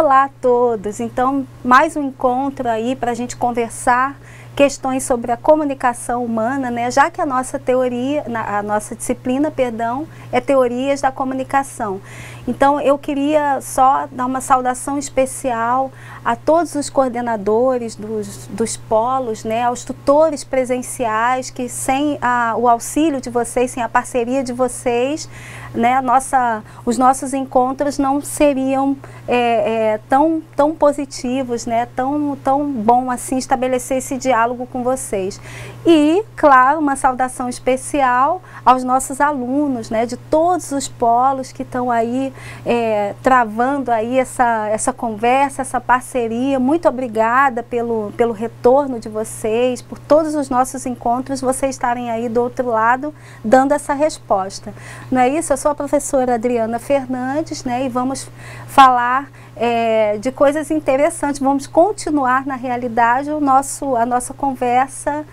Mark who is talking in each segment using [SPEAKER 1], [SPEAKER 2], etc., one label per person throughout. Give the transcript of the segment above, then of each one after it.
[SPEAKER 1] Olá a todos! Então, mais um encontro aí para a gente conversar questões sobre a comunicação humana, né? Já que a nossa teoria, a nossa disciplina, perdão, é teorias da comunicação. Então, eu queria só dar uma saudação especial a todos os coordenadores dos polos, né? Aos tutores presenciais, que sem o auxílio de vocês, sem a parceria de vocês, né, os nossos encontros não seriam tão positivos, né, tão bom assim estabelecer esse diálogo com vocês. E, claro, uma saudação especial aos nossos alunos, né, de todos os polos que estão aí travando aí essa conversa, essa parceria. Muito obrigada pelo retorno de vocês, por todos os nossos encontros, vocês estarem aí do outro lado dando essa resposta. Não é isso? Eu sou a professora Adriana Fernandes, né, e vamos falar de coisas interessantes. Vamos continuar, na realidade, a nossa conversa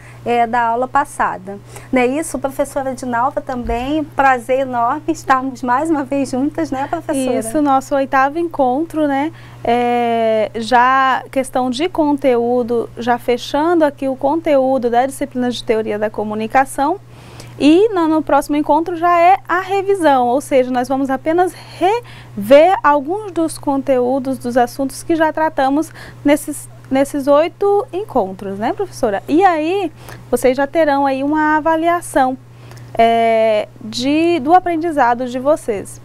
[SPEAKER 1] da aula passada. Não é isso, professora Dinalva, também, prazer enorme estarmos mais uma vez juntas, né, professora?
[SPEAKER 2] Isso, nosso 8º encontro, né, já questão de conteúdo, já fechando aqui o conteúdo da disciplina de Teoria da Comunicação. E no próximo encontro já é a revisão, ou seja, nós vamos apenas rever alguns dos conteúdos, dos assuntos que já tratamos nesses 8 encontros, né, professora? E aí, vocês já terão aí uma avaliação do aprendizado de vocês.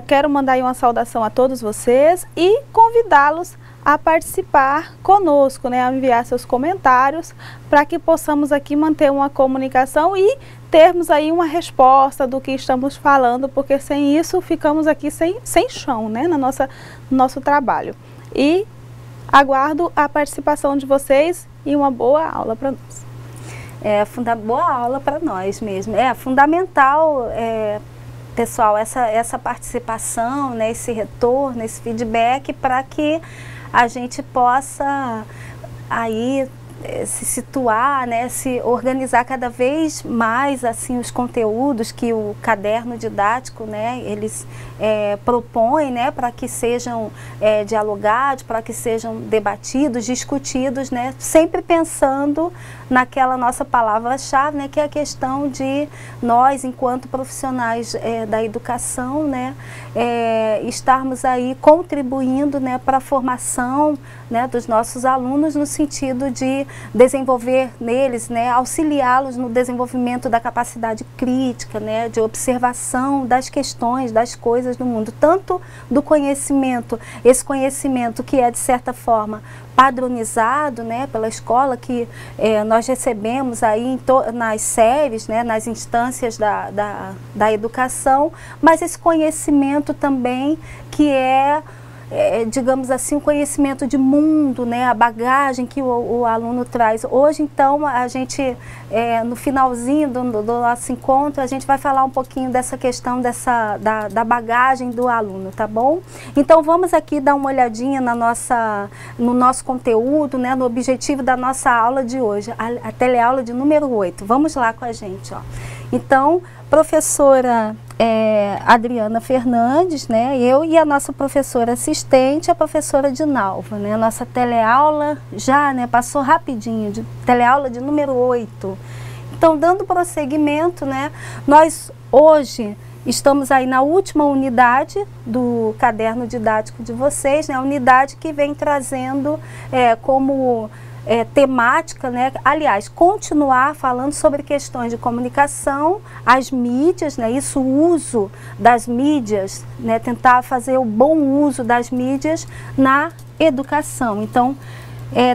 [SPEAKER 2] Quero mandar aí uma saudação a todos vocês e convidá-los a participar conosco, né, a enviar seus comentários para que possamos aqui manter uma comunicação e termos aí uma resposta do que estamos falando, porque sem isso ficamos aqui sem chão, né, no nosso trabalho. E aguardo a participação de vocês e uma boa aula para nós.
[SPEAKER 1] Boa aula para nós mesmo. É fundamental, pessoal, essa participação, né, esse retorno, esse feedback, para que a gente possa aí se situar, né, se organizar cada vez mais assim os conteúdos que o caderno didático, né, eles propõem, né, para que sejam dialogados, para que sejam debatidos, discutidos, né, sempre pensando naquela nossa palavra-chave, né, que é a questão de nós, enquanto profissionais da educação, né, estarmos aí contribuindo, né, para a formação, né, dos nossos alunos, no sentido de desenvolver neles, né, auxiliá-los no desenvolvimento da capacidade crítica, né, de observação das questões, das coisas do mundo, tanto do conhecimento, esse conhecimento que é, de certa forma, padronizado, né, pela escola, que nós recebemos aí nas séries, né, nas instâncias da educação, mas esse conhecimento também que digamos assim, o conhecimento de mundo, né, a bagagem que o aluno traz. Hoje, então, a gente, no finalzinho do nosso encontro, a gente vai falar um pouquinho dessa questão da bagagem do aluno, tá bom? Então, vamos aqui dar uma olhadinha no nosso conteúdo, né, no objetivo da nossa aula de hoje, a teleaula de número 8. Vamos lá com a gente, ó. Então, professora Adriana Fernandes, né, eu e a nossa professora assistente, a professora Dinalva, né, a nossa teleaula já, né, passou rapidinho, teleaula de número 8. Então, dando prosseguimento, né, nós hoje estamos aí na última unidade do caderno didático de vocês, né, a unidade que vem trazendo como temática, né? Aliás, continuar falando sobre questões de comunicação, as mídias, né? Isso, o uso das mídias, né? Tentar fazer o bom uso das mídias na educação. Então,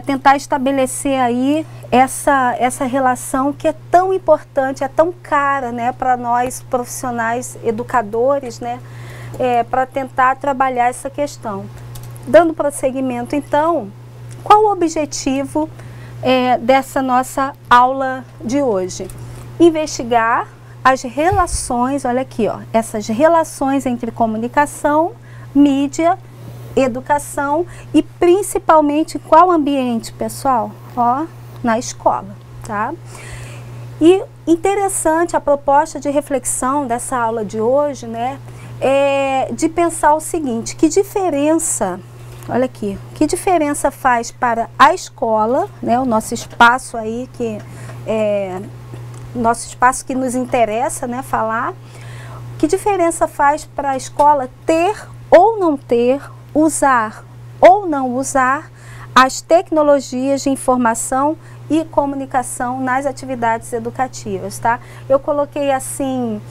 [SPEAKER 1] tentar estabelecer aí essa relação que é tão importante, é tão cara, né? Para nós profissionais educadores, né? Para tentar trabalhar essa questão. Dando prosseguimento, então, qual o objetivo dessa nossa aula de hoje? Investigar as relações, olha aqui, ó, essas relações entre comunicação, mídia, educação e principalmente qual ambiente, pessoal? Ó, na escola, tá? E interessante a proposta de reflexão dessa aula de hoje, né? de pensar o seguinte, que diferença, olha aqui, que diferença faz para a escola, né, o nosso espaço aí, nosso espaço que nos interessa, né, falar, que diferença faz para a escola ter ou não ter, usar ou não usar as tecnologias de informação e comunicação nas atividades educativas, tá? Eu coloquei assim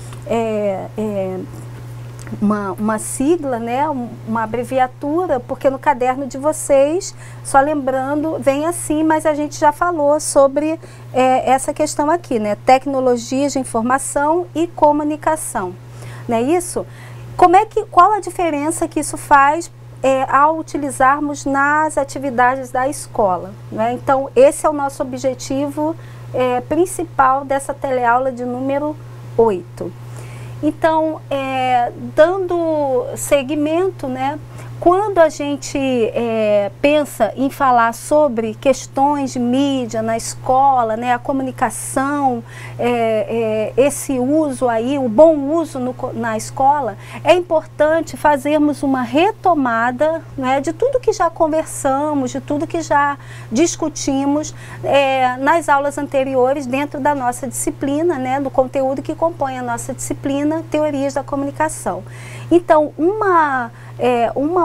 [SPEAKER 1] uma sigla, né, uma abreviatura, porque no caderno de vocês, só lembrando, vem assim, mas a gente já falou sobre essa questão aqui, né, tecnologias de informação e comunicação, não é isso? Qual a diferença que isso faz ao utilizarmos nas atividades da escola, né? Então, esse é o nosso objetivo principal dessa teleaula de número 8. Então, dando seguimento, né, quando a gente pensa em falar sobre questões de mídia na escola, né, a comunicação, esse uso aí, o bom uso na escola, é importante fazermos uma retomada, né, de tudo que já conversamos, de tudo que já discutimos nas aulas anteriores dentro da nossa disciplina, né, do conteúdo que compõe a nossa disciplina, Teorias da Comunicação. Então, uma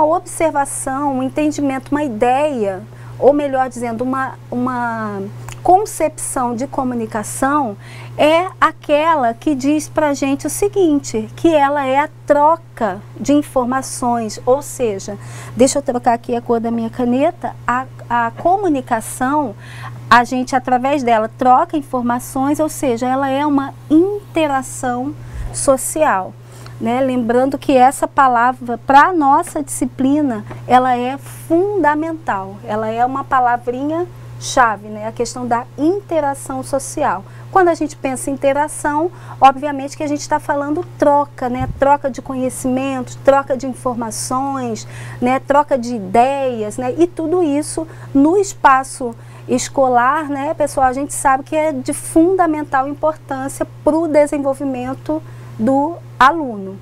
[SPEAKER 1] observação, um entendimento, uma ideia, ou melhor dizendo, uma concepção de comunicação é aquela que diz para a gente o seguinte, que ela é a troca de informações, ou seja, deixa eu trocar aqui a cor da minha caneta, a comunicação, a gente através dela troca informações, ou seja, ela é uma interação social. Né? Lembrando que essa palavra, para a nossa disciplina, ela é fundamental, ela é uma palavrinha-chave, né? A questão da interação social. Quando a gente pensa em interação, obviamente que a gente está falando troca, né? Troca de conhecimentos, troca de informações, né? Troca de ideias, né? E tudo isso no espaço escolar, né, pessoal, a gente sabe que é de fundamental importância para o desenvolvimento do aluno.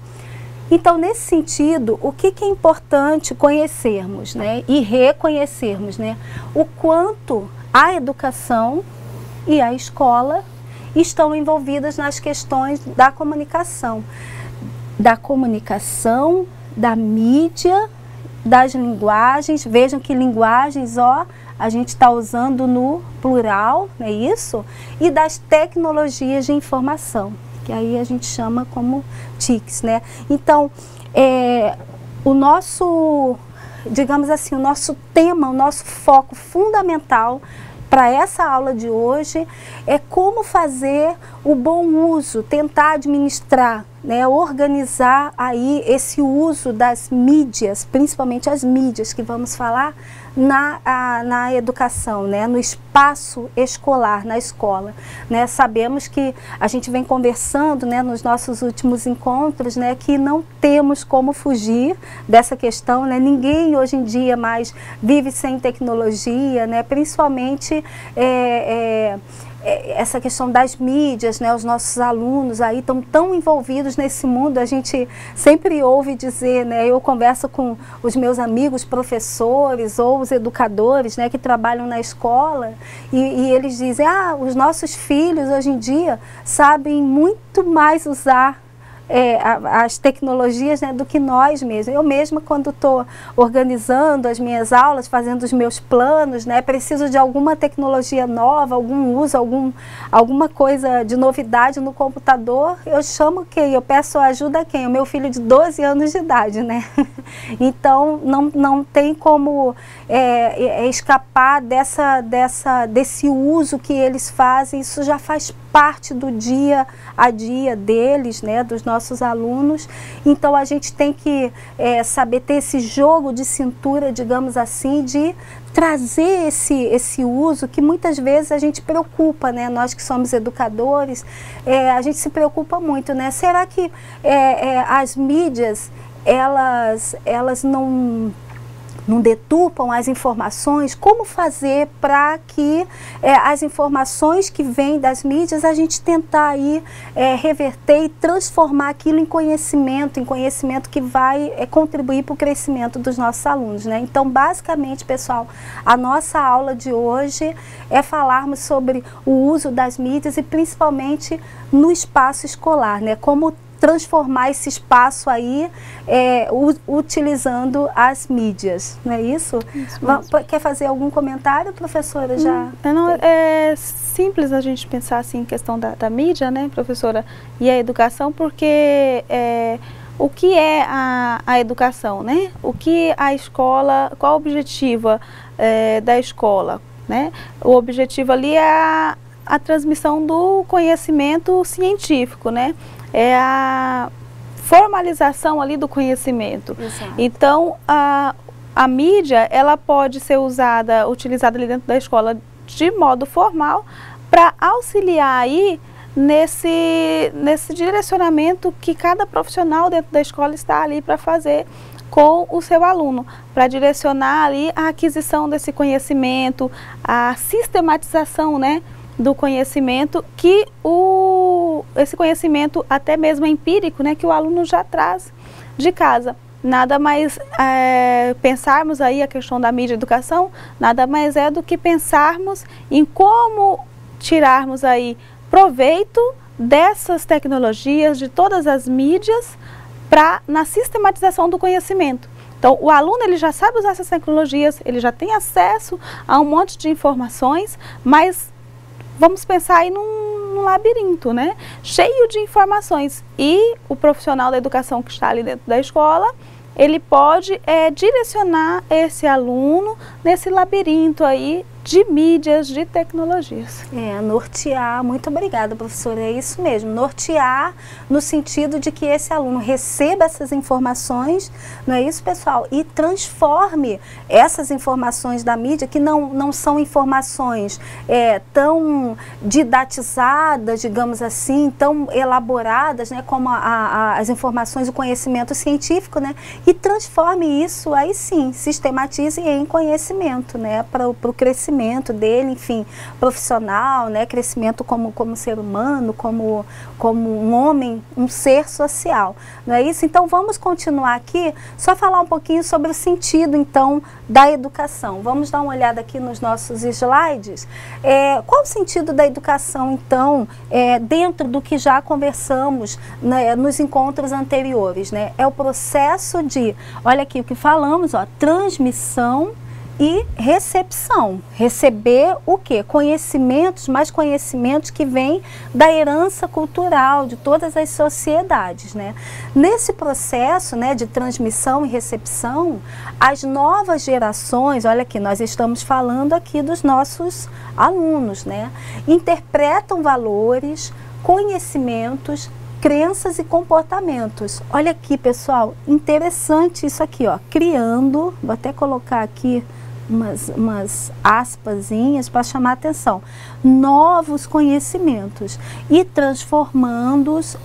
[SPEAKER 1] Então, nesse sentido, o que é importante conhecermos, né, e reconhecermos, né, o quanto a educação e a escola estão envolvidas nas questões da comunicação, da mídia, das linguagens. Vejam que linguagens, ó, a gente está usando no plural, não é isso? E das tecnologias de informação, que aí a gente chama como TICs, né? Então, o nosso, digamos assim, o nosso tema, o nosso foco fundamental para essa aula de hoje é como fazer o bom uso, tentar administrar, né, organizar aí esse uso das mídias, principalmente as mídias que vamos falar na educação, né, no espaço escolar, na escola, né. Sabemos que a gente vem conversando, né, nos nossos últimos encontros, né, que não temos como fugir dessa questão, né. Ninguém hoje em dia mais vive sem tecnologia, né, principalmente essa questão das mídias, né, os nossos alunos aí estão tão envolvidos nesse mundo, a gente sempre ouve dizer, né, eu converso com os meus amigos professores ou os educadores, né, que trabalham na escola e eles dizem, os nossos filhos hoje em dia sabem muito mais usar as tecnologias, né, do que nós mesmos. Eu mesma, quando estou organizando as minhas aulas, fazendo os meus planos, né, preciso de alguma tecnologia nova, algum uso, alguma coisa de novidade no computador, eu chamo quem? Eu peço ajuda a quem? O meu filho de 12 anos de idade, né? Então, não tem como escapar desse uso que eles fazem, isso já faz parte do dia a dia deles, né, dos nossos alunos. Então a gente tem que saber ter esse jogo de cintura, digamos assim, de trazer esse uso que muitas vezes a gente preocupa, né, nós que somos educadores, a gente se preocupa muito, né, será que as mídias, elas não não deturpam as informações, como fazer para que as informações que vêm das mídias, a gente tentar aí reverter e transformar aquilo em conhecimento que vai contribuir para o crescimento dos nossos alunos, né? Então, basicamente, pessoal, a nossa aula de hoje é falarmos sobre o uso das mídias e principalmente no espaço escolar, né? Como transformar esse espaço aí utilizando as mídias, não é isso? Quer fazer algum comentário, professora?
[SPEAKER 2] É simples a gente pensar assim em questão da mídia, né, professora, e a educação, porque o que é a educação, né? O que a escola, qual o objetivo da escola, né? O objetivo ali é a transmissão do conhecimento científico, né? É a formalização ali do conhecimento. Exato. Então, a mídia, ela pode ser utilizada ali dentro da escola de modo formal para auxiliar aí nesse direcionamento que cada profissional dentro da escola está ali para fazer com o seu aluno, para direcionar ali a aquisição desse conhecimento, a sistematização, né, do conhecimento, que esse conhecimento até mesmo empírico, né, que o aluno já traz de casa. Nada mais pensarmos aí a questão da mídia e educação, nada mais é do que pensarmos em como tirarmos aí proveito dessas tecnologias, de todas as mídias, na sistematização do conhecimento. Então, o aluno ele já sabe usar essas tecnologias, ele já tem acesso a um monte de informações, mas vamos pensar aí num labirinto, né? Cheio de informações. E o profissional da educação que está ali dentro da escola, ele pode direcionar esse aluno nesse labirinto aí de mídias, de tecnologias.
[SPEAKER 1] Nortear, muito obrigada, professora, é isso mesmo, nortear no sentido de que esse aluno receba essas informações, não é isso, pessoal? E transforme essas informações da mídia, que não são informações tão didatizadas, digamos assim, tão elaboradas, né, como as informações do conhecimento científico, né, e transforme isso, aí sim, sistematize em conhecimento, né, para o crescimento dele, enfim, profissional, né, crescimento como ser humano, como um homem, um ser social, não é isso? Então vamos continuar aqui, só falar um pouquinho sobre o sentido, então, da educação. Vamos dar uma olhada aqui nos nossos slides. Qual o sentido da educação, então, dentro do que já conversamos, né, nos encontros anteriores, né? É o processo de, olha aqui o que falamos, ó, transmissão e recepção. Receber o quê? Conhecimentos, mais conhecimentos que vêm da herança cultural de todas as sociedades, né? Nesse processo, né, de transmissão e recepção, as novas gerações, olha aqui, nós estamos falando aqui dos nossos alunos, né? Interpretam valores, conhecimentos, crenças e comportamentos. Olha aqui, pessoal, interessante isso aqui, ó, criando, vou até colocar aqui umas aspasinhas para chamar a atenção, novos conhecimentos e transformando-os,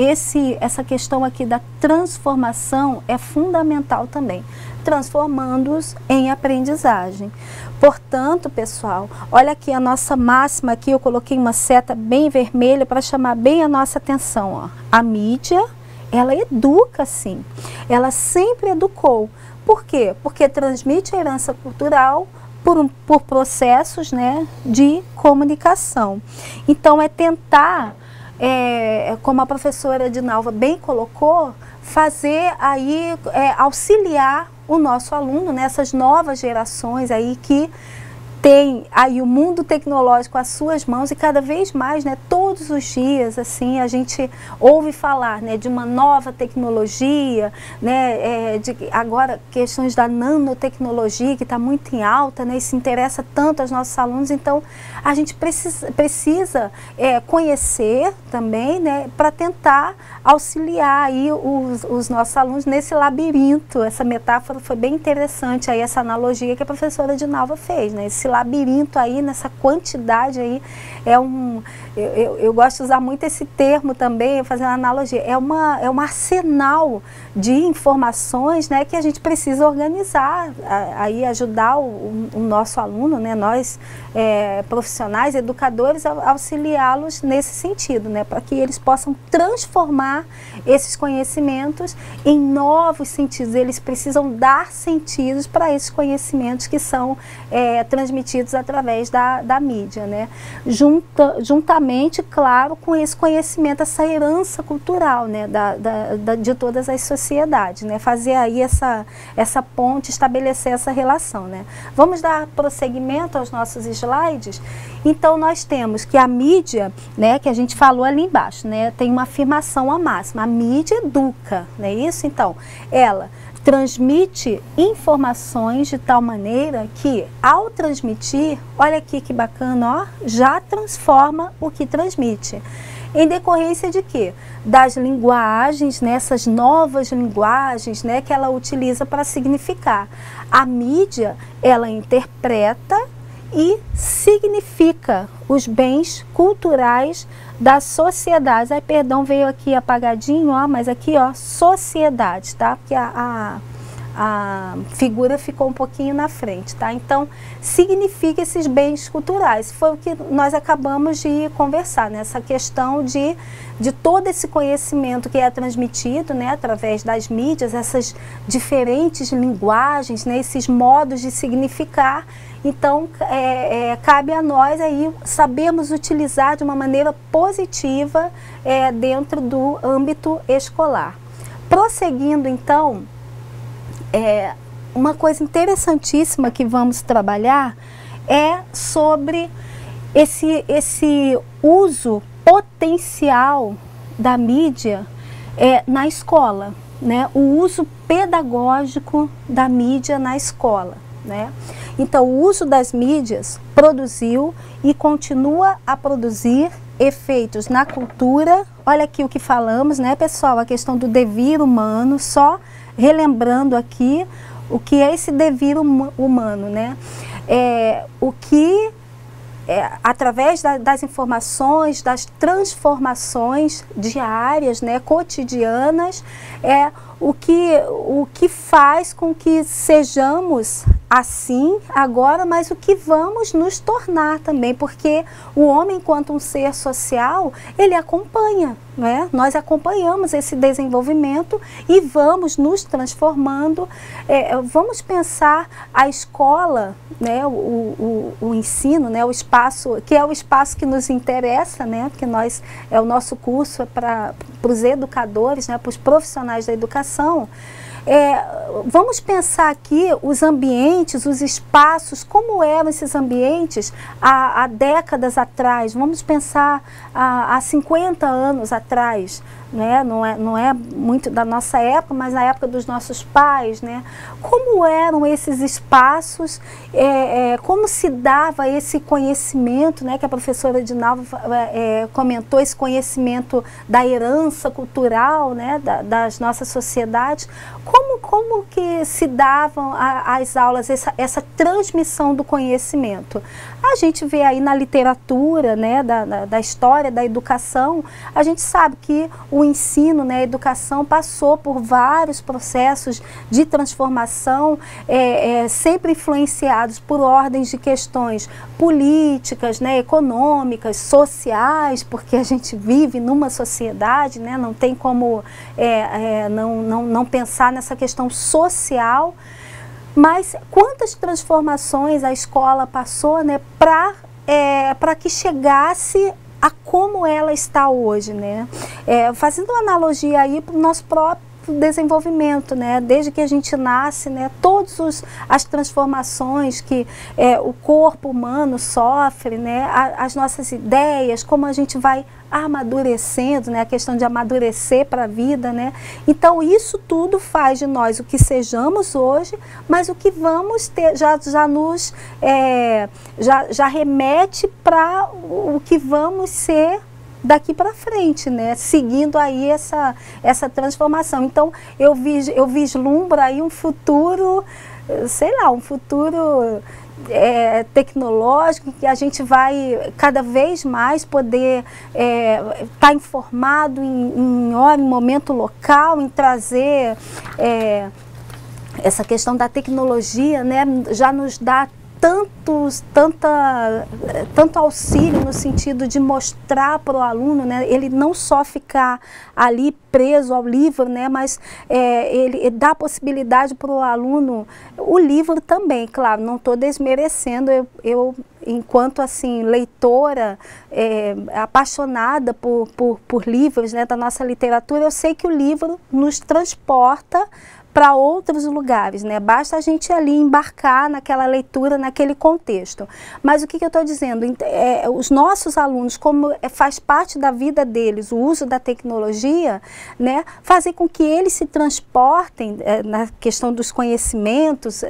[SPEAKER 1] essa questão aqui da transformação é fundamental também, transformando-os em aprendizagem. Portanto, pessoal, olha aqui a nossa máxima aqui, eu coloquei uma seta bem vermelha para chamar bem a nossa atenção, ó. A mídia, ela educa sim, ela sempre educou. Por quê? Porque transmite a herança cultural por processos, né, de comunicação. Então, é tentar, como a professora Edinalva bem colocou, fazer aí, auxiliar o nosso aluno nessas novas gerações aí que tem aí o mundo tecnológico às suas mãos e cada vez mais, né, todos os dias, assim, a gente ouve falar, né, de uma nova tecnologia, né, agora questões da nanotecnologia que está muito em alta, né, e se interessa tanto aos nossos alunos, então a gente precisa conhecer também, né, para tentar auxiliar aí os nossos alunos nesse labirinto. Essa metáfora foi bem interessante, aí essa analogia que a professora Edinalva fez, né, esse labirinto aí, nessa quantidade aí, eu gosto de usar muito esse termo também, fazendo analogia, é um arsenal de informações, né, que a gente precisa organizar, aí ajudar o nosso aluno, né, nós profissionais, educadores, auxiliá-los nesse sentido, né, para que eles possam transformar esses conhecimentos em novos sentidos. Eles precisam dar sentidos para esses conhecimentos que são transmitidos através da mídia, né, juntamente, claro, com esse conhecimento, essa herança cultural, né, de todas as sociedades, né, fazer aí essa ponte, estabelecer essa relação, né. Vamos dar prosseguimento aos nossos slides? Então, nós temos que a mídia, né, que a gente falou ali embaixo, né, tem uma afirmação a máxima, a mídia educa, não é isso? Então, ela transmite informações de tal maneira que, ao transmitir, olha aqui que bacana, ó, já transforma o que transmite. Em decorrência de quê? Das linguagens, né, essas novas linguagens, né, que ela utiliza para significar. A mídia, ela interpreta e significa os bens culturais da sociedade. Ai, perdão, veio aqui apagadinho, ó, mas aqui, ó, sociedade, tá? Porque a figura ficou um pouquinho na frente, tá? Então, significa esses bens culturais. Foi o que nós acabamos de conversar, né? Essa questão de todo esse conhecimento que é transmitido, né, através das mídias, essas diferentes linguagens, né, esses modos de significar. Então, cabe a nós aí sabermos utilizar de uma maneira positiva dentro do âmbito escolar. Prosseguindo, então, uma coisa interessantíssima que vamos trabalhar é sobre esse uso potencial da mídia na escola, né? O uso pedagógico da mídia na escola, né? Então, o uso das mídias produziu e continua a produzir efeitos na cultura. Olha aqui o que falamos, né, pessoal? A questão do devir humano, só relembrando aqui o que é esse devir humano, né? O que, através das informações, das transformações diárias, né, cotidianas, o que faz com que sejamos assim agora, mas o que vamos nos tornar também, porque o homem, enquanto um ser social, ele acompanha, né? Nós acompanhamos esse desenvolvimento e vamos nos transformando. Vamos pensar a escola, né? O ensino, né? O espaço, que é o espaço que nos interessa, né? Porque o nosso curso é para os educadores, né? Para os profissionais da educação. Vamos pensar aqui os ambientes, os espaços, como eram esses ambientes há décadas atrás. Vamos pensar há 50 anos atrás, né? Não é muito da nossa época, mas na época dos nossos pais, né? Como eram esses espaços, como se dava esse conhecimento, né? Que a professora Edinalva comentou, esse conhecimento da herança cultural, né? Das nossas sociedades. Como que se davam as aulas, essa transmissão do conhecimento? A gente vê aí na literatura, né, da história da educação, a gente sabe que o ensino, né, a educação passou por vários processos de transformação, sempre influenciados por ordens de questões políticas, né, econômicas, sociais, porque a gente vive numa sociedade, né, não tem como não pensar nessa questão social. Mas quantas transformações a escola passou, né, para que chegasse a como ela está hoje, né? Fazendo uma analogia aí para o nosso próprio desenvolvimento, né? Desde que a gente nasce, né? Todas as transformações que o corpo humano sofre, né? As nossas ideias, como a gente vai amadurecendo, né? A questão de amadurecer para a vida, né? Então isso tudo faz de nós o que sejamos hoje, mas o que vamos ter já nos já remete para o que vamos ser daqui para frente, né? Seguindo aí essa transformação. Então eu vislumbro aí um futuro, sei lá, um futuro tecnológico, que a gente vai cada vez mais poder estar informado em hora, em momento local, em trazer essa questão da tecnologia, né, já nos dá tanto auxílio no sentido de mostrar para o aluno, né, ele não só ficar ali preso ao livro, né, mas ele dá a possibilidade para o aluno, o livro também, claro, não estou desmerecendo, eu enquanto assim leitora, apaixonada por livros, né, da nossa literatura, eu sei que o livro nos transporta para outros lugares, né? Basta a gente ali embarcar naquela leitura, naquele contexto. Mas o que eu estou dizendo? Os nossos alunos, como faz parte da vida deles o uso da tecnologia, né? Fazer com que eles se transportem na questão dos conhecimentos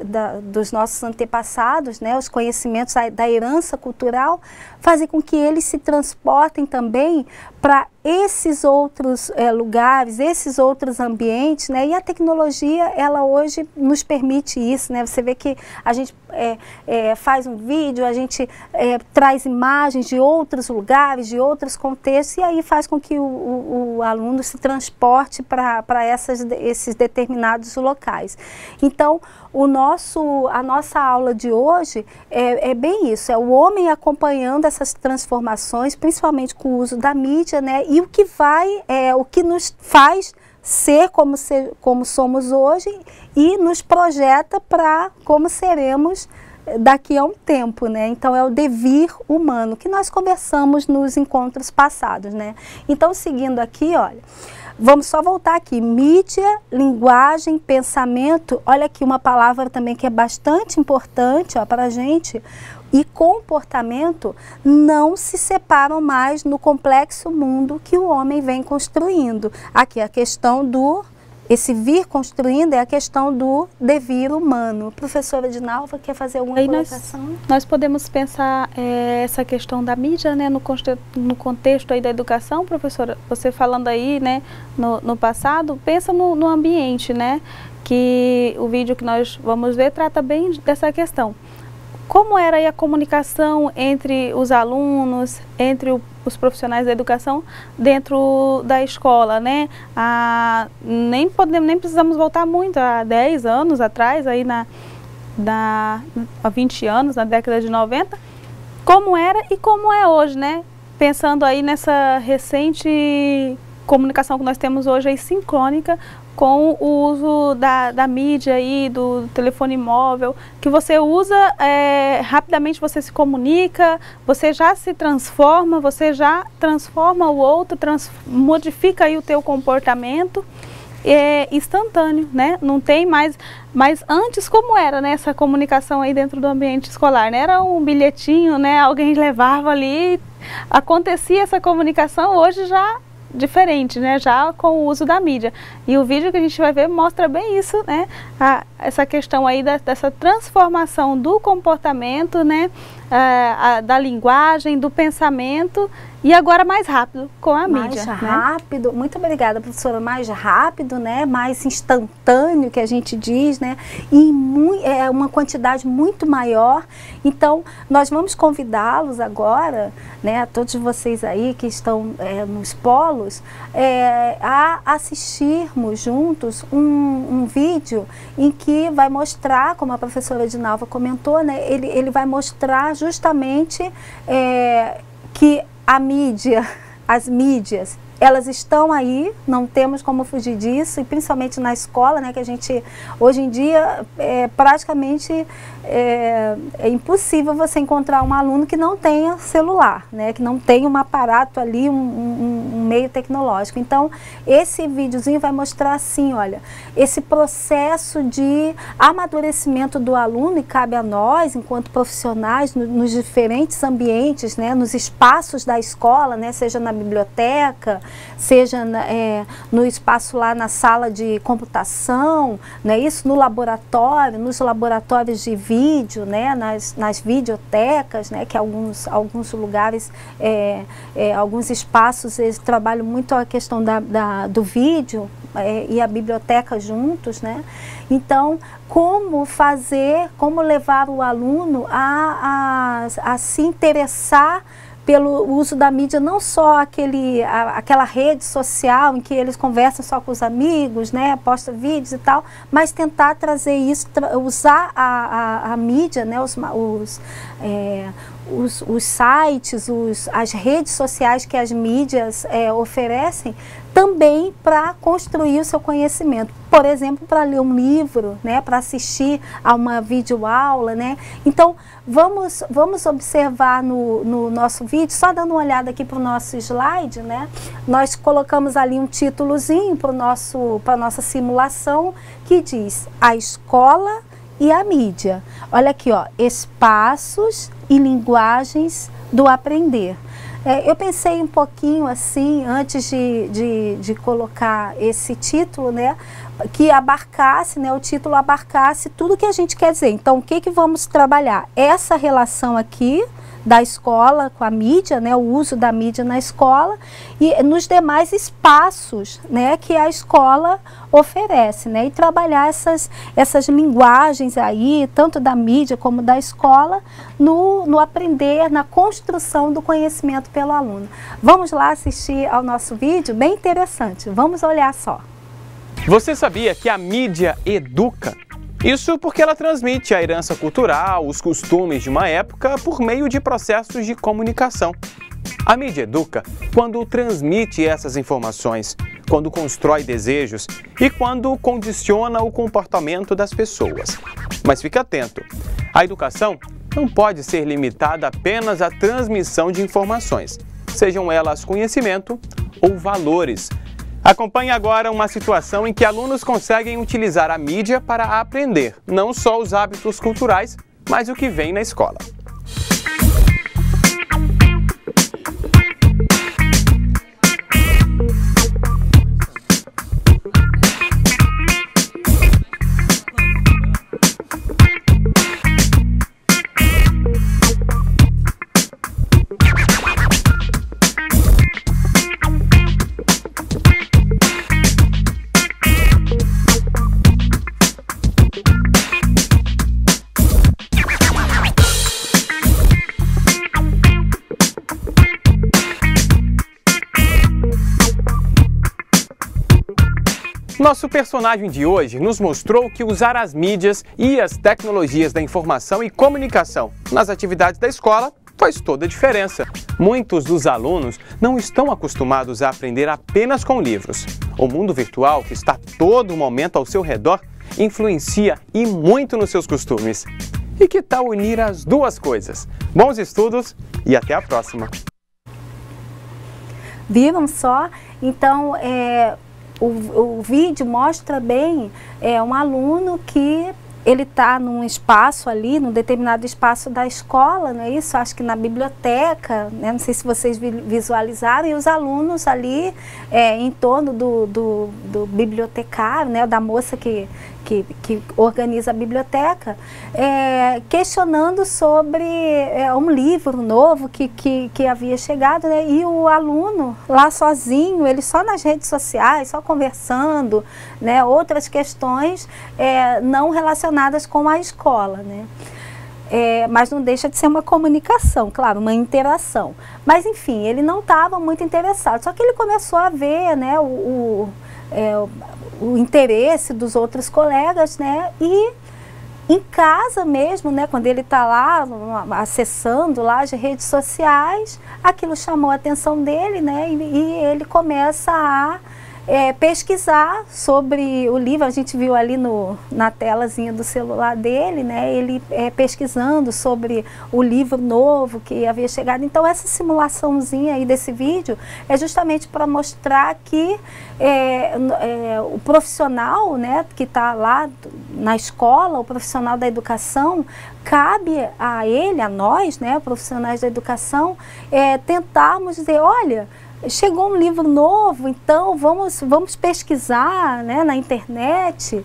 [SPEAKER 1] dos nossos antepassados, né? Os conhecimentos da herança cultural, fazer com que eles se transportem também para esses outros lugares, esses outros ambientes, né? E a tecnologia, ela hoje nos permite isso, né? Você vê que a gente faz um vídeo, a gente traz imagens de outros lugares, de outros contextos, e aí faz com que o aluno se transporte para esses determinados locais. Então, a nossa aula de hoje é bem isso, é o homem acompanhando essas transformações, principalmente com o uso da mídia, né? E o que nos faz ser como somos hoje e nos projeta para como seremos daqui a um tempo, né? Então é o devir humano que nós conversamos nos encontros passados, né? Então, seguindo aqui, olha, vamos só voltar aqui, mídia, linguagem, pensamento, olha aqui uma palavra também que é bastante importante para a gente, e comportamento não se separam mais no complexo mundo que o homem vem construindo. Aqui a questão esse vir construindo é a questão do devir humano. Professora Edinalva, quer fazer alguma colocação?
[SPEAKER 2] Nós podemos pensar essa questão da mídia, né, no contexto aí da educação, professora, você falando aí, né, no passado, pensa no ambiente, né, que o vídeo que nós vamos ver trata bem dessa questão. Como era aí a comunicação entre os alunos, entre os profissionais da educação dentro da escola, né? Nem precisamos voltar muito, há 10 anos atrás, aí há 20 anos, na década de 90, como era e como é hoje, né? Pensando aí nessa recente comunicação que nós temos hoje aí sincrônica com o uso da mídia aí, do telefone móvel, que você usa, rapidamente você se comunica, você já se transforma, você já transforma o outro, modifica aí o teu comportamento, instantâneo, né? Não tem mais, mas antes como era, né, essa comunicação aí dentro do ambiente escolar, né? Era um bilhetinho, né? Alguém levava ali, acontecia essa comunicação, hoje já diferente, né, já com o uso da mídia. E o vídeo que a gente vai ver mostra bem isso, né, essa questão aí dessa transformação do comportamento, né, da linguagem, do pensamento, e agora mais rápido com a mídia.
[SPEAKER 1] Mais rápido, né? Muito obrigada, professora. Mais rápido, né? Mais instantâneo, que a gente diz, né? E uma quantidade muito maior. Então, nós vamos convidá-los agora, né? A todos vocês aí que estão nos polos, a assistirmos juntos um vídeo em que vai mostrar, como a professora Edinalva comentou, né? Ele vai mostrar justamente que a mídia, as mídias, elas estão aí, não temos como fugir disso, e principalmente na escola, né, que a gente, hoje em dia, praticamente é impossível você encontrar um aluno que não tenha celular, né, que não tenha um aparato ali, um meio tecnológico. Então, esse videozinho vai mostrar assim, olha, esse processo de amadurecimento do aluno, e cabe a nós, enquanto profissionais, nos diferentes ambientes, né, nos espaços da escola, né, seja na biblioteca, seja no espaço lá na sala de computação, né, isso, no laboratório, nos laboratórios de vídeo, né, nas videotecas, né, que alguns lugares, alguns espaços trabalho muito a questão do vídeo e a biblioteca juntos, né? Então, como levar o aluno a se interessar pelo uso da mídia, não só aquela rede social em que eles conversam só com os amigos, né, postam vídeos e tal, mas tentar trazer isso, usar a mídia, né, os sites, as redes sociais que as mídias oferecem, também para construir o seu conhecimento. Por exemplo, para ler um livro, né, para assistir a uma videoaula, né? Então, vamos observar no nosso vídeo, só dando uma olhada aqui para o nosso slide, né? Nós colocamos ali um títulozinho para a nossa simulação que diz: a escola e a mídia. Olha aqui, ó, espaços e linguagens do aprender. Eu pensei um pouquinho assim, antes de colocar esse título, né, que abarcasse, né, o título abarcasse tudo que a gente quer dizer. Então, o que vamos trabalhar? Essa relação aqui da escola com a mídia, né, o uso da mídia na escola e nos demais espaços, né, que a escola oferece, né, e trabalhar essas linguagens aí, tanto da mídia como da escola, no aprender, na construção do conhecimento pelo aluno. Vamos lá assistir ao nosso vídeo, bem interessante, vamos olhar só.
[SPEAKER 3] Você sabia que a mídia educa? Isso porque ela transmite a herança cultural, os costumes de uma época por meio de processos de comunicação. A mídia educa quando transmite essas informações, quando constrói desejos e quando condiciona o comportamento das pessoas. Mas fique atento, a educação não pode ser limitada apenas à transmissão de informações, sejam elas conhecimento ou valores. Acompanhe agora uma situação em que alunos conseguem utilizar a mídia para aprender não só os hábitos culturais, mas o que vem na escola. Nosso personagem de hoje nos mostrou que usar as mídias e as tecnologias da informação e comunicação nas atividades da escola faz toda a diferença. Muitos dos alunos não estão acostumados a aprender apenas com livros. O mundo virtual, que está a todo momento ao seu redor, influencia e muito nos seus costumes. E que tal unir as duas coisas? Bons estudos e até a próxima!
[SPEAKER 1] Viram só? Então, o vídeo mostra bem um aluno que ele está num espaço ali, num determinado espaço da escola, não é isso? Acho que na biblioteca, né? Não sei se vocês visualizaram, e os alunos ali em torno do bibliotecário, né? Da moça que organiza a biblioteca, questionando sobre um livro novo que havia chegado, né? E o aluno lá sozinho, ele só nas redes sociais, só conversando, né? Outras questões não relacionadas com a escola, né? Mas não deixa de ser uma comunicação, claro, uma interação. Mas enfim, ele não estava muito interessado, só que ele começou a ver, né, o interesse dos outros colegas, né, e em casa mesmo, né, quando ele está lá acessando lá as redes sociais, aquilo chamou a atenção dele, né, e ele começa a pesquisar sobre o livro. A gente viu ali na telazinha do celular dele, né, ele pesquisando sobre o livro novo que havia chegado. Então essa simulaçãozinha aí desse vídeo é justamente para mostrar que o profissional, né, que está lá na escola, o profissional da educação, cabe a ele, a nós, né, profissionais da educação, tentarmos dizer, olha, chegou um livro novo, então vamos pesquisar, né, na internet,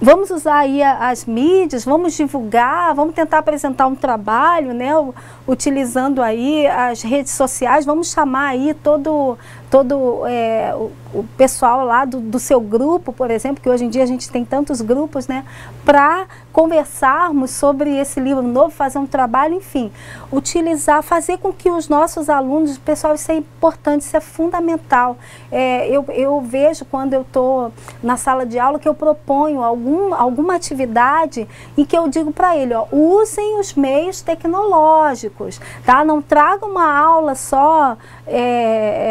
[SPEAKER 1] vamos usar aí as mídias, vamos divulgar, vamos tentar apresentar um trabalho, né, utilizando aí as redes sociais, vamos chamar aí o pessoal lá do seu grupo, por exemplo, que hoje em dia a gente tem tantos grupos, né, para conversarmos sobre esse livro novo, fazer um trabalho, enfim, utilizar, fazer com que os nossos alunos, pessoal, isso é importante, isso é fundamental. Eu vejo quando eu estou na sala de aula que eu proponho alguma atividade em que eu digo para ele, ó, usem os meios tecnológicos, tá? Não traga uma aula só,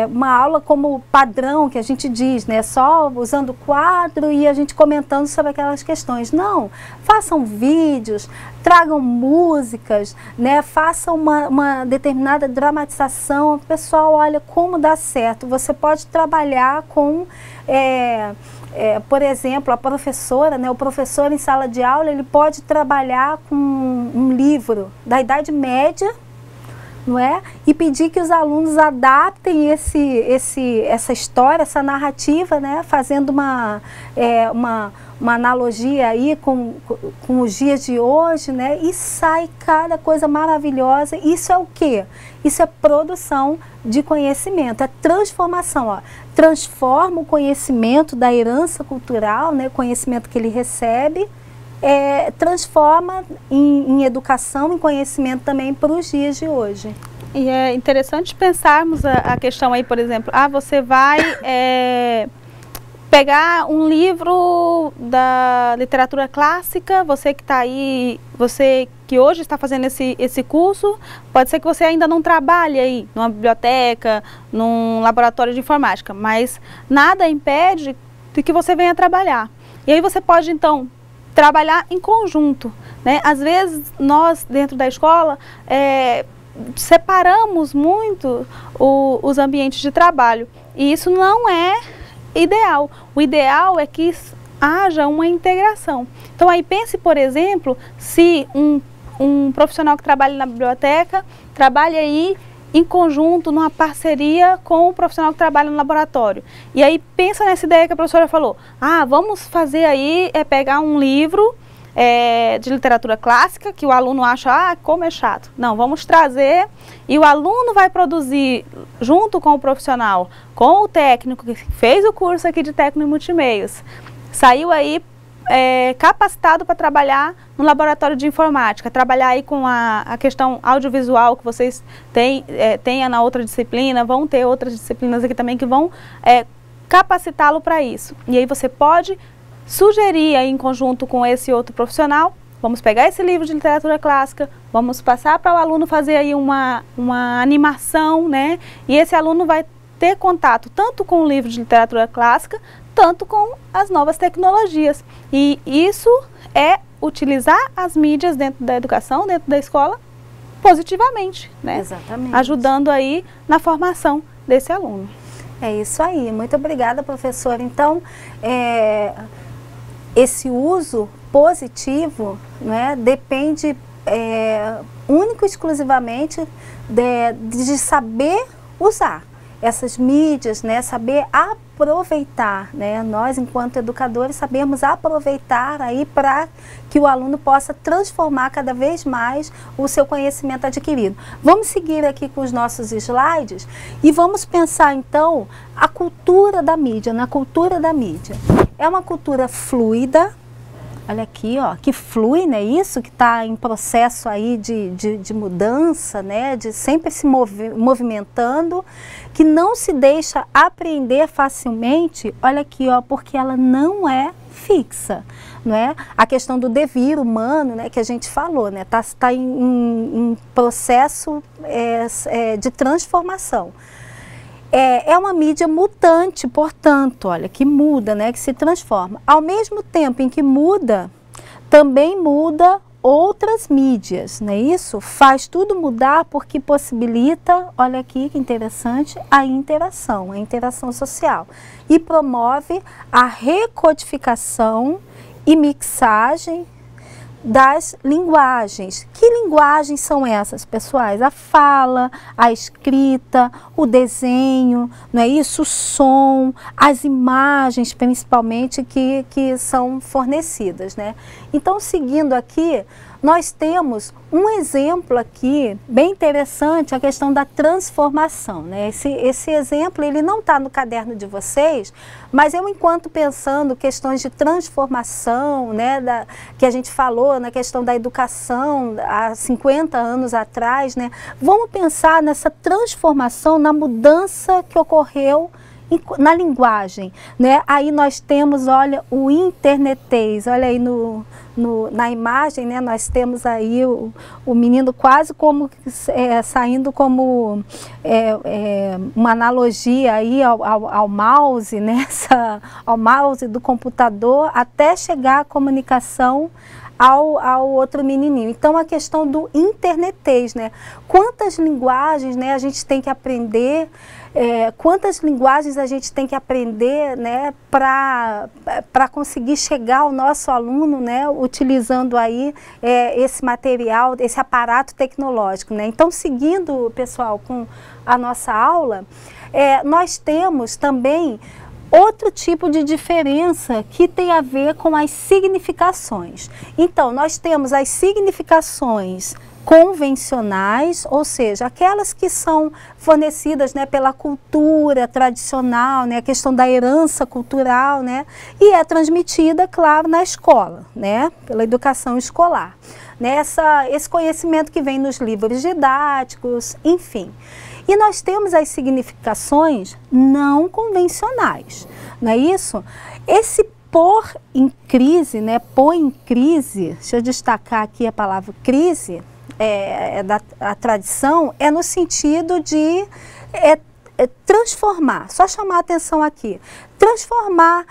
[SPEAKER 1] uma aula como padrão que a gente diz, né? Só usando quadro e a gente comentando sobre aquelas questões. Não, façam vídeos, tragam músicas, né? Façam uma determinada dramatização. Pessoal, olha como dá certo. Você pode trabalhar com, por exemplo, a professora, né? O professor em sala de aula, ele pode trabalhar com um livro da Idade Média, não é? E pedir que os alunos adaptem essa história, essa narrativa, né? Fazendo uma analogia aí com os dias de hoje, né? E sai cada coisa maravilhosa. Isso é o quê? Isso é produção de conhecimento, é transformação, ó. Transforma o conhecimento da herança cultural, né? O conhecimento que ele recebe, transforma em educação, em conhecimento também para os dias de hoje.
[SPEAKER 2] E é interessante pensarmos a questão aí, por exemplo, você vai pegar um livro da literatura clássica, você que está aí, você que hoje está fazendo esse curso, pode ser que você ainda não trabalhe aí numa biblioteca, num laboratório de informática, mas nada impede de que você venha trabalhar. E aí você pode, então, trabalhar em conjunto, né? Às vezes, nós, dentro da escola, separamos muito os ambientes de trabalho, e isso não é ideal. O ideal é que haja uma integração. Então, aí pense, por exemplo, se um profissional que trabalha na biblioteca trabalha aí em conjunto, numa parceria com o profissional que trabalha no laboratório. E aí pensa nessa ideia que a professora falou. Vamos fazer aí, pegar um livro de literatura clássica, que o aluno acha, como é chato. Não, vamos trazer, e o aluno vai produzir, junto com o profissional, com o técnico que fez o curso aqui de técnico em multimeios, saiu aí capacitado para trabalhar no laboratório de informática, trabalhar aí com a questão audiovisual que vocês tenham na outra disciplina, vão ter outras disciplinas aqui também que vão capacitá-lo para isso. E aí você pode sugerir aí, em conjunto com esse outro profissional, vamos pegar esse livro de literatura clássica, vamos passar para o aluno fazer aí uma animação, né? E esse aluno vai ter contato tanto com o livro de literatura clássica, tanto com as novas tecnologias. E isso é utilizar as mídias dentro da educação, dentro da escola, positivamente, né?
[SPEAKER 1] Exatamente.
[SPEAKER 2] Ajudando aí na formação desse aluno.
[SPEAKER 1] É isso aí. Muito obrigada, professora. Então, esse uso positivo, né, depende único e exclusivamente de saber usar essas mídias, né, saber aproveitar, né, nós enquanto educadores sabemos aproveitar aí para que o aluno possa transformar cada vez mais o seu conhecimento adquirido. Vamos seguir aqui com os nossos slides e vamos pensar então a cultura da mídia, na cultura da mídia. É uma cultura fluida, olha aqui, ó, que flui, né? Isso que está em processo aí de mudança, né? De sempre se movimentando, que não se deixa apreender facilmente, olha aqui, ó, porque ela não é fixa, não é? A questão do devir humano, né, que a gente falou, né? Tá em processo de transformação. É uma mídia mutante, portanto, olha, que muda, né, que se transforma. Ao mesmo tempo em que muda, também muda outras mídias, não é isso? Faz tudo mudar porque possibilita, olha aqui que interessante, a interação social. E promove a recodificação e mixagem das linguagens. Que linguagens são essas, pessoais? A fala, a escrita, o desenho, não é isso? O som, as imagens, principalmente, que são fornecidas, né? Então, seguindo aqui, nós temos um exemplo aqui bem interessante, a questão da transformação, né? Esse exemplo, ele não está no caderno de vocês, mas eu, enquanto pensando questões de transformação, né, que a gente falou na questão da educação há 50 anos atrás, né, vamos pensar nessa transformação, na mudança que ocorreu na linguagem, né? Aí nós temos, olha, o internetês, olha aí na imagem, né? Nós temos aí o menino quase como saindo como uma analogia aí ao mouse, né? Ao mouse do computador, até chegar à comunicação ao outro menininho. Então, a questão do internetês, né? Quantas linguagens, né, a gente tem que aprender, quantas linguagens a gente tem que aprender, né, para conseguir chegar ao nosso aluno, né, utilizando aí esse material, esse aparato tecnológico, né? Então, seguindo, pessoal, com a nossa aula, nós temos também outro tipo de diferença que tem a ver com as significações. Então, nós temos as significações convencionais, ou seja, aquelas que são fornecidas, né, pela cultura tradicional, né, a questão da herança cultural, né, e é transmitida, claro, na escola, né, pela educação escolar. Né, esse conhecimento que vem nos livros didáticos, enfim. E nós temos as significações não convencionais, não é isso? Esse pôr em crise, né, pôr em crise, deixa eu destacar aqui a palavra crise, da tradição, é no sentido de transformar, só chamar a atenção aqui, transformar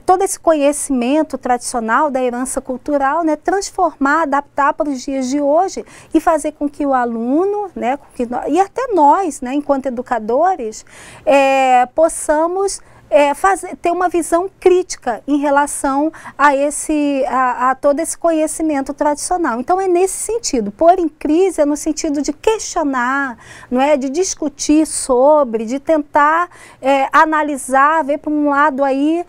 [SPEAKER 1] todo esse conhecimento tradicional da herança cultural, né, transformar, adaptar para os dias de hoje e fazer com que o aluno, né, e até nós, né, enquanto educadores, possamos ter uma visão crítica em relação a todo esse conhecimento tradicional. Então, é nesse sentido. Pôr em crise é no sentido de questionar, não é? De discutir sobre, de tentar analisar, ver para um lado aí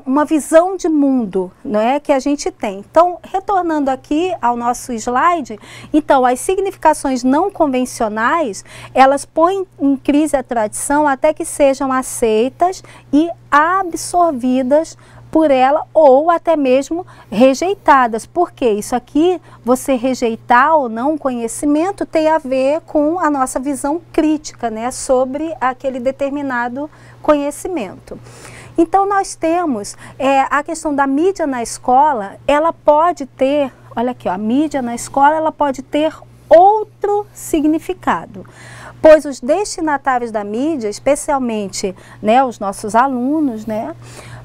[SPEAKER 1] uma visão de mundo, não é? Que a gente tem. Então, retornando aqui ao nosso slide, então, as significações não convencionais, elas põem em crise a tradição até que sejam aceitas e absorvidas por ela ou até mesmo rejeitadas. Porque isso aqui, você rejeitar ou não o conhecimento, tem a ver com a nossa visão crítica, né, sobre aquele determinado conhecimento. Então, nós temos a questão da mídia na escola, ela pode ter, olha aqui, ó, a mídia na escola, ela pode ter outro significado. Pois os destinatários da mídia, especialmente, né, os nossos alunos, né,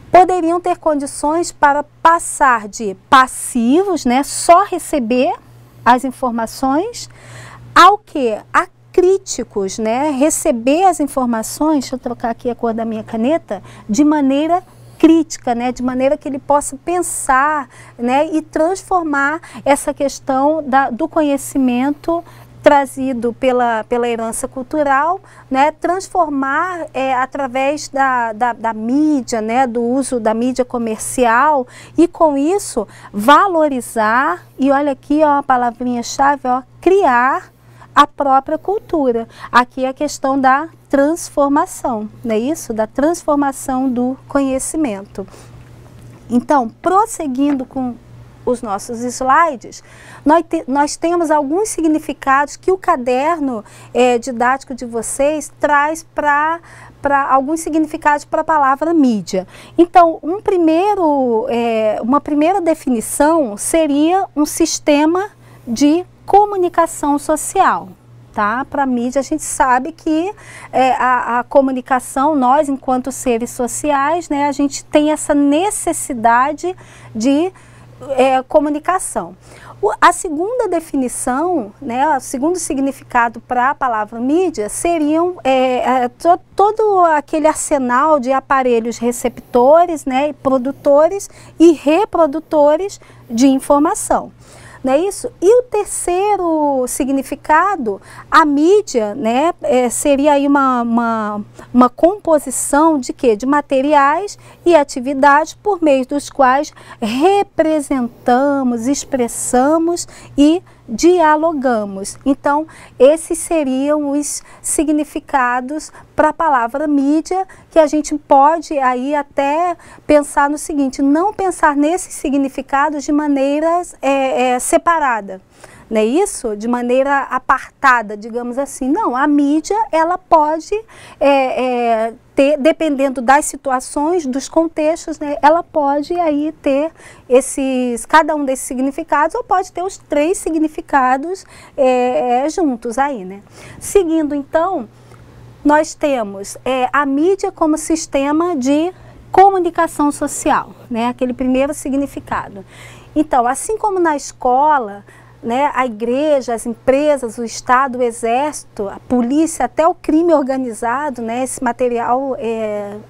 [SPEAKER 1] poderiam ter condições para passar de passivos, né, só receber as informações, ao que? A críticos, né, receber as informações, deixa eu trocar aqui a cor da minha caneta, de maneira crítica, né, de maneira que ele possa pensar, né, e transformar essa questão do conhecimento trazido pela herança cultural, né, transformar através da mídia, né, do uso da mídia comercial, e com isso valorizar, e olha aqui, ó, a palavrinha-chave, ó, criar a própria cultura. Aqui é a questão da transformação, não é isso? Da transformação do conhecimento. Então, prosseguindo com os nossos slides, nós temos alguns significados que o caderno didático de vocês traz para alguns significados para a palavra mídia. Então, uma primeira definição seria um sistema de comunicação social. Tá? Para a mídia, a gente sabe que a comunicação, nós enquanto seres sociais, né, a gente tem essa necessidade de comunicação. A segunda definição, né, o segundo significado para a palavra mídia seriam todo aquele arsenal de aparelhos receptores, né, produtores e reprodutores de informação. não é isso? E o terceiro significado, a mídia, né, seria aí uma composição de quê? De materiais e atividades por meio dos quais representamos, expressamos e dialogamos. Então, esses seriam os significados para a palavra mídia, que a gente pode aí até pensar no seguinte, não pensar nesses significados de maneira separada, não é isso? De maneira apartada, digamos assim. Não, a mídia, ela pode ter, dependendo das situações, dos contextos, né, ela pode aí ter cada um desses significados, ou pode ter os três significados juntos aí, né. Seguindo, então, nós temos a mídia como sistema de comunicação social, né, aquele primeiro significado. Então, assim como na escola, né, a igreja, as empresas, o Estado, o Exército, a polícia, até o crime organizado, né, esse material,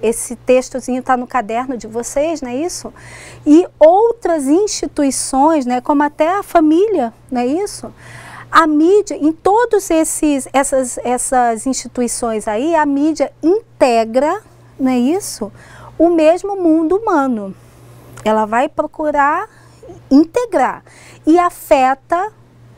[SPEAKER 1] esse textozinho está no caderno de vocês, não é isso? E outras instituições, né, como até a família, não é isso? A mídia, em todas essas instituições aí, a mídia integra, não é isso? O mesmo mundo humano. Ela vai procurar integrar e afeta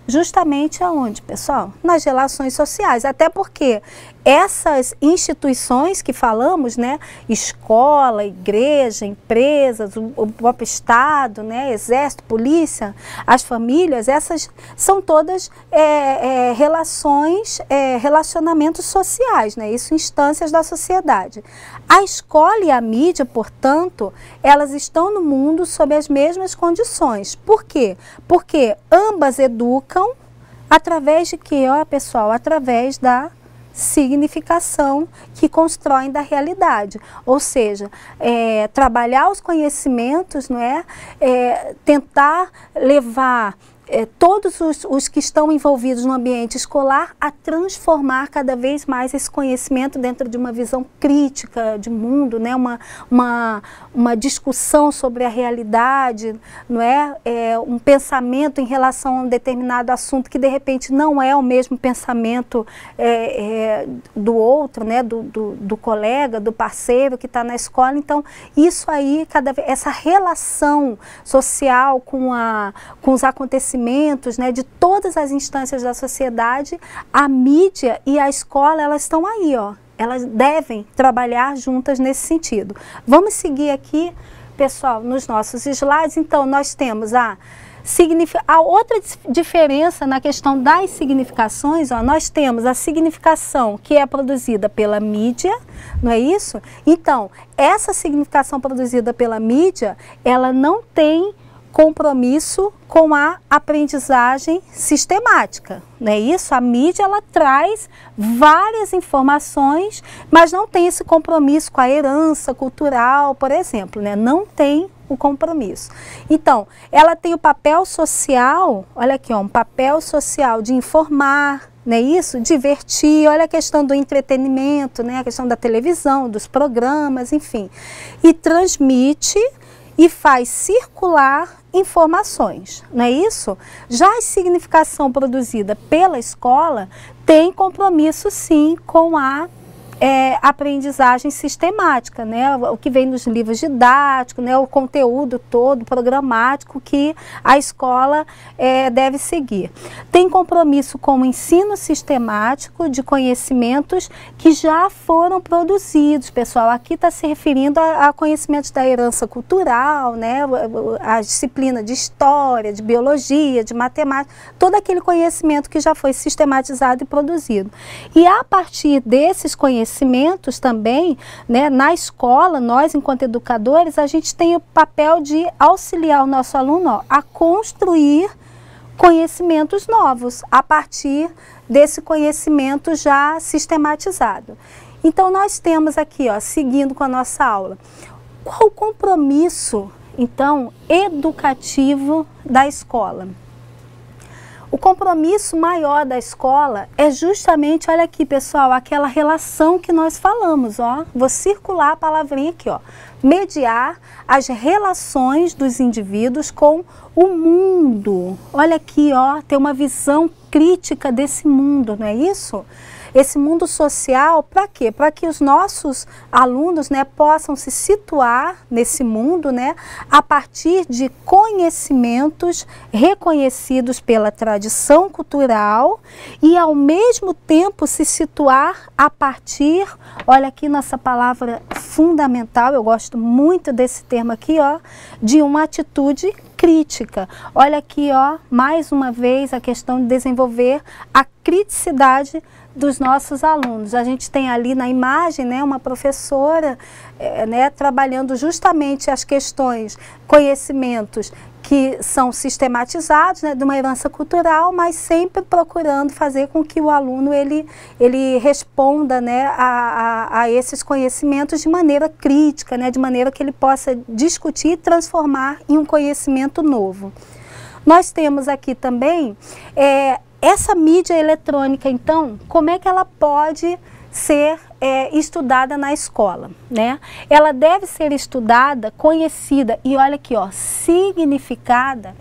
[SPEAKER 1] justamente aonde, pessoal? Nas relações sociais, até porque essas instituições que falamos, né, escola, igreja, empresas, o próprio Estado, né, exército, polícia, as famílias, essas são todas relacionamentos sociais, né, isso instâncias da sociedade. A escola e a mídia, portanto, elas estão no mundo sob as mesmas condições. Por quê? Porque ambas educam através de quê, ó, pessoal? Através da significação que constroem da realidade, ou seja, trabalhar os conhecimentos, não é? Tentar levar todos os que estão envolvidos no ambiente escolar a transformar cada vez mais esse conhecimento dentro de uma visão crítica de mundo, né? uma discussão sobre a realidade, não é? Um pensamento em relação a um determinado assunto que de repente não é o mesmo pensamento do outro, né? do colega, do parceiro que está na escola. Então, isso aí, essa relação social com os acontecimentos, né, de todas as instâncias da sociedade, a mídia e a escola, elas estão aí, ó. Elas devem trabalhar juntas nesse sentido. Vamos seguir aqui, pessoal, nos nossos slides. Então, nós temos a outra diferença na questão das significações, ó, nós temos a significação que é produzida pela mídia, não é isso? Então, essa significação produzida pela mídia, ela não tem compromisso com a aprendizagem sistemática, não é isso? A mídia, ela traz várias informações, mas não tem esse compromisso com a herança cultural, por exemplo, né? Não tem o compromisso. Então, ela tem o papel social, olha aqui, ó, um papel social de informar, não é isso? Divertir, olha a questão do entretenimento, né? A questão da televisão, dos programas, enfim. E transmite e faz circular informações, não é isso? Já a significação produzida pela escola tem compromisso sim com a aprendizagem sistemática, né? O que vem nos livros didáticos, né? O conteúdo todo programático que a escola deve seguir. Tem compromisso com o ensino sistemático de conhecimentos que já foram produzidos, pessoal. Aqui está se referindo a conhecimentos da herança cultural, né? A disciplina de história, de biologia, de matemática, todo aquele conhecimento que já foi sistematizado e produzido. E a partir desses conhecimentos também, né, na escola, nós enquanto educadores, a gente tem o papel de auxiliar o nosso aluno, ó, a construir conhecimentos novos a partir desse conhecimento já sistematizado. Então nós temos aqui, ó, seguindo com a nossa aula, qual o compromisso, então, educativo da escola? O compromisso maior da escola é justamente, olha aqui, pessoal, aquela relação que nós falamos, ó. Vou circular a palavrinha aqui, ó. mediar as relações dos indivíduos com o mundo. Olha aqui, ó, ter uma visão crítica desse mundo, não é isso? Esse mundo social, para quê? Para que os nossos alunos, né, possam se situar nesse mundo, né, a partir de conhecimentos reconhecidos pela tradição cultural e, ao mesmo tempo, se situar a partir, olha aqui nossa palavra fundamental, eu gosto muito desse termo aqui, ó, de uma atitude crítica. Olha aqui, ó, mais uma vez a questão de desenvolver a criticidade dos nossos alunos. A gente tem ali na imagem, né, uma professora né, trabalhando justamente as questões, conhecimentos que são sistematizados, né, de uma herança cultural, mas sempre procurando fazer com que o aluno ele responda, né, a esses conhecimentos de maneira crítica, né, de maneira que ele possa discutir e transformar em um conhecimento novo. Nós temos aqui também essa mídia eletrônica, então, como é que ela pode ser estudada na escola, né? Ela deve ser estudada, conhecida e olha aqui, ó, significada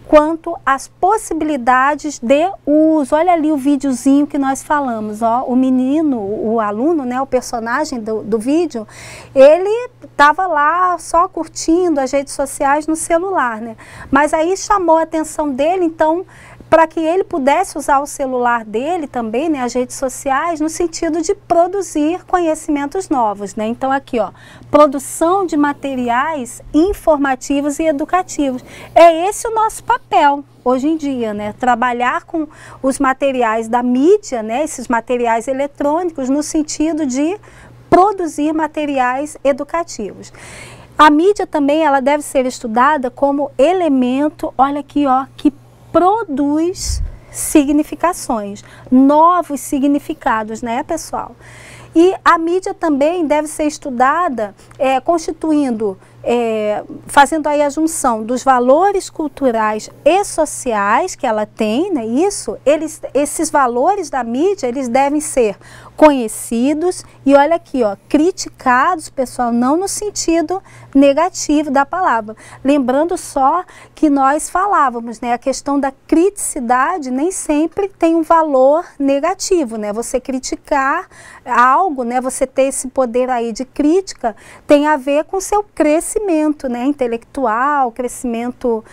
[SPEAKER 1] quanto às possibilidades de uso. Olha ali o videozinho que nós falamos, ó, o menino, o aluno, né, o personagem do vídeo, ele estava lá só curtindo as redes sociais no celular, né? Mas aí chamou a atenção dele, então, para que ele pudesse usar o celular dele também, né, as redes sociais, no sentido de produzir conhecimentos novos, né? Então aqui, ó, produção de materiais informativos e educativos. É esse o nosso papel hoje em dia, né? Trabalhar com os materiais da mídia, né, esses materiais eletrônicos, no sentido de produzir materiais educativos. A mídia também, ela deve ser estudada como elemento, olha aqui, ó, que produz significações, novos significados, né, pessoal? E a mídia também deve ser estudada constituindo, fazendo aí a junção dos valores culturais e sociais que ela tem, né? Esses valores da mídia, eles devem ser conhecidos e olha aqui, ó, criticados, pessoal, não no sentido negativo da palavra. Lembrando só que nós falávamos, né, a questão da criticidade nem sempre tem um valor negativo, né? Você criticar algo, né, você ter esse poder aí de crítica, tem a ver com o seu crescimento, né, intelectual, crescimento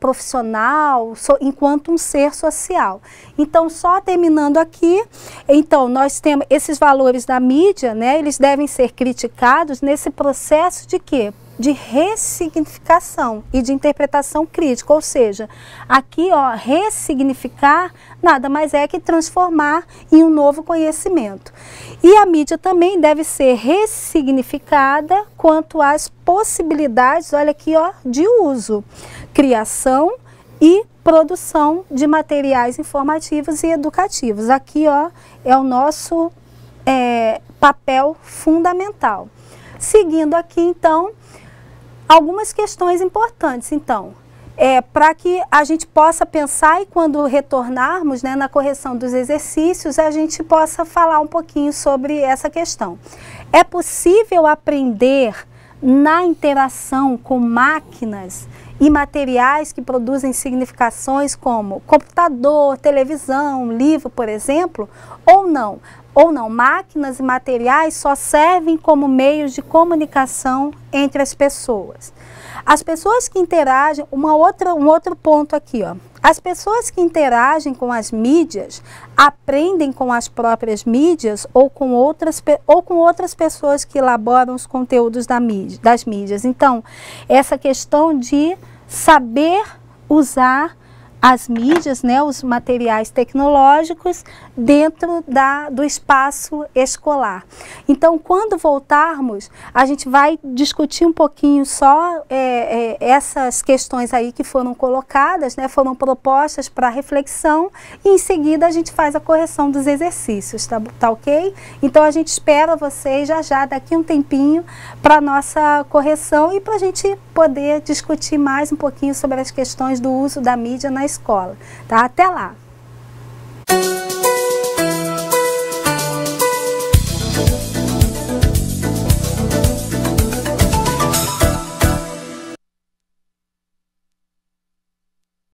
[SPEAKER 1] profissional, enquanto um ser social. Então, só terminando aqui, então, nós temos esses valores da mídia, né, eles devem ser criticados nesse processo de quê? De ressignificação e de interpretação crítica, ou seja, aqui, ó, ressignificar nada mais é que transformar em um novo conhecimento. E a mídia também deve ser ressignificada quanto às possibilidades, olha aqui, ó, de uso, criação e produção de materiais informativos e educativos. Aqui, ó, é o nosso papel fundamental. Seguindo aqui, então, algumas questões importantes, então, para que a gente possa pensar e quando retornarmos, né, na correção dos exercícios, a gente possa falar um pouquinho sobre essa questão. É possível aprender na interação com máquinas e materiais que produzem significações como computador, televisão, livro, por exemplo, ou não? Ou não, máquinas e materiais só servem como meios de comunicação entre as pessoas. As pessoas que interagem, um outro ponto aqui, ó. As pessoas que interagem com as mídias aprendem com as próprias mídias ou com outras pessoas que elaboram os conteúdos das mídias. Então, essa questão de saber usar as mídias, né, os materiais tecnológicos dentro do espaço escolar. Então, quando voltarmos, a gente vai discutir um pouquinho só essas questões aí que foram colocadas, né, foram propostas para reflexão e em seguida a gente faz a correção dos exercícios, tá ok? Então, a gente espera vocês já daqui um tempinho para nossa correção e para a gente poder discutir mais um pouquinho sobre as questões do uso da mídia na escola, tá? Até lá!